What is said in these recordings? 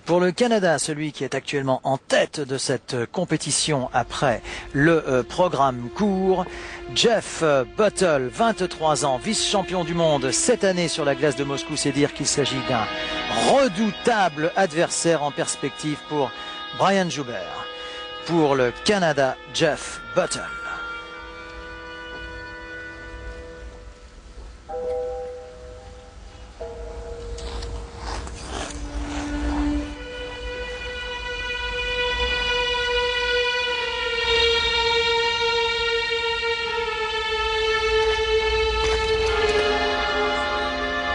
Pour le Canada, celui qui est actuellement en tête de cette compétition après le programme court, Jeff Buttle, 23 ans, vice-champion du monde cette année sur la glace de Moscou. C'est dire qu'il s'agit d'un redoutable adversaire en perspective pour Brian Joubert. Pour le Canada, Jeff Buttle.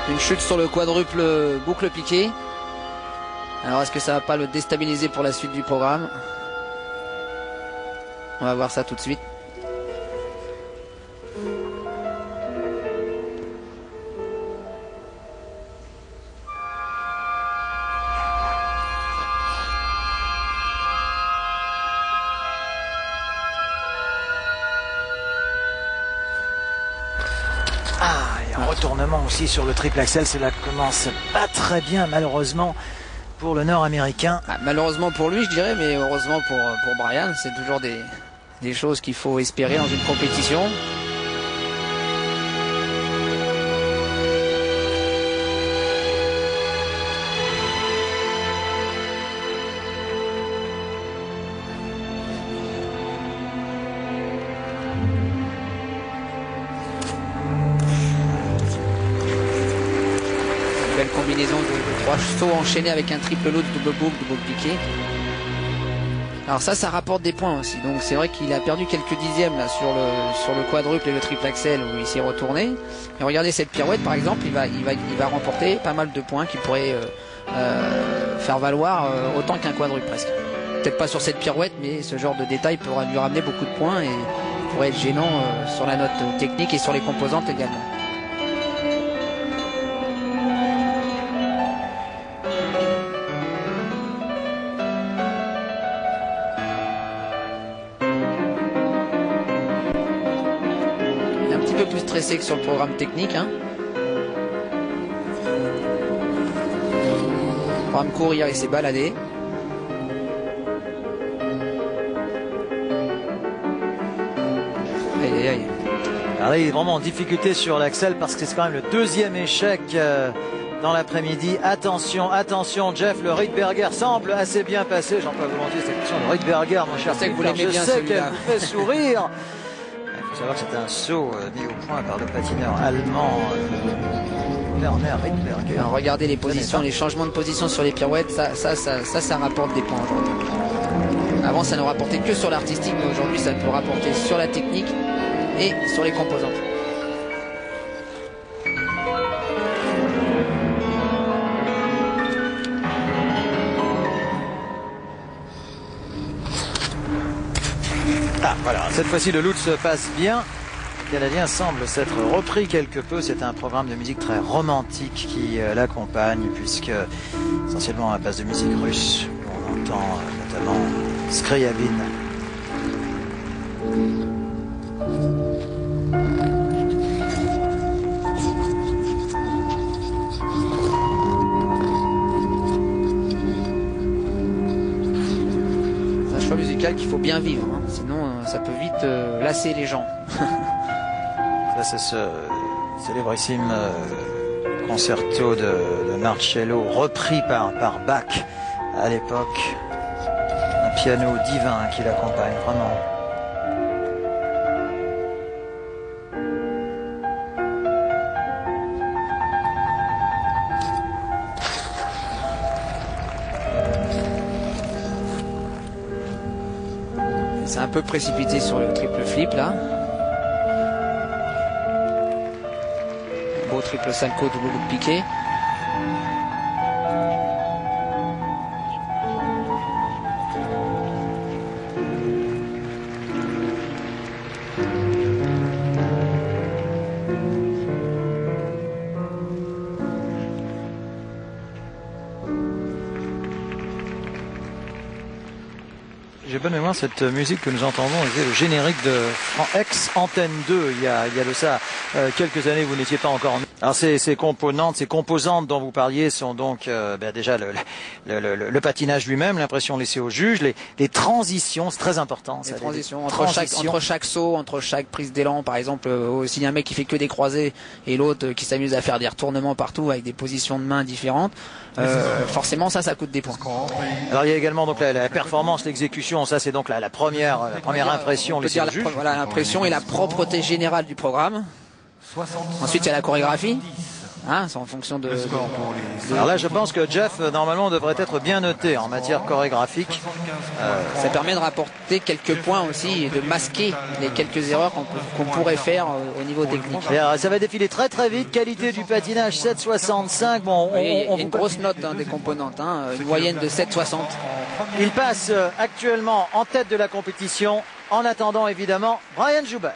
Une chute sur le quadruple boucle piqué. Alors est-ce que ça va pas le déstabiliser pour la suite du programme? On va voir ça tout de suite. Retournement aussi sur le triple axel, cela commence pas très bien malheureusement pour le Nord-Américain. Malheureusement pour lui je dirais, mais heureusement pour Brian. C'est toujours des choses qu'il faut espérer dans une compétition. Belle combinaison de 3 sauts enchaînés avec un triple load, double piqué. Alors ça rapporte des points aussi. Donc c'est vrai qu'il a perdu quelques dixièmes là, sur le quadruple et le triple axel où il s'est retourné. Mais regardez cette pirouette par exemple, il va remporter pas mal de points qui pourraient faire valoir autant qu'un quadruple presque. Peut-être pas sur cette pirouette, mais ce genre de détail pourra lui ramener beaucoup de points et pourrait être gênant sur la note technique et sur les composantes également. Plus stressé que sur le programme technique. Le programme court hier il s'est baladé. Aïe, aïe. Alors là, il est vraiment en difficulté sur l'axel parce que c'est quand même le deuxième échec dans l'après-midi. Attention, attention, Jeff, le Rydberger semble assez bien passé. J'en peux volontiers cette question de Rydberger, mon cher. Je sais que vous l'aimez bien, je sais qu'elle vous fait sourire. Il faut savoir que c'était un saut mis au point par le patineur allemand Werner Rydberger. Alors, regardez les positions, les changements de position sur les pirouettes, ça rapporte des points aujourd'hui. Avant ça ne rapportait que sur l'artistique, mais aujourd'hui ça peut rapporter sur la technique et sur les composantes. Ah voilà, cette fois-ci le loot se passe bien. Le Canadien semble s'être repris quelque peu. C'est un programme de musique très romantique qui l'accompagne, puisque essentiellement à base de musique russe, on entend notamment Scriabine. C'est un choix musical qu'il faut bien vivre, hein. Sinon ça peut vite lasser les gens. Ça c'est ce célébrissime concerto de Marcello repris par Bach à l'époque. Un piano divin qui l'accompagne vraiment. C'est un peu précipité sur le triple flip là. Beau triple salto, double loop piqué. J'ai bonne mémoire, cette musique que nous entendons était le générique de ex Antenne 2 il y a de ça quelques années, vous n'étiez pas encore né. Alors ces composantes dont vous parliez sont donc déjà le patinage lui-même, l'impression laissée au juge, les transitions, c'est très important. Les transitions entre chaque saut, entre chaque prise d'élan, par exemple, s'il y a un mec qui fait que des croisés et l'autre qui s'amuse à faire des retournements partout avec des positions de main différentes, forcément ça coûte des points. Alors il y a également donc la performance, l'exécution, ça c'est donc la première impression laissée au juge. Voilà, l'impression et la propreté générale du programme. Ensuite, il y a la chorégraphie. Hein, c'est en fonction de... Alors là, je pense que Jeff, normalement, devrait être bien noté en matière chorégraphique. Ça permet de rapporter quelques points aussi et de masquer les quelques erreurs qu'on pourrait faire au niveau technique. Et alors, ça va défiler très très vite. Qualité du patinage 7,65. Bon, il y a une grosse note des componentes, une moyenne de 7,60. Il passe actuellement en tête de la compétition. En attendant, évidemment, Brian Joubert.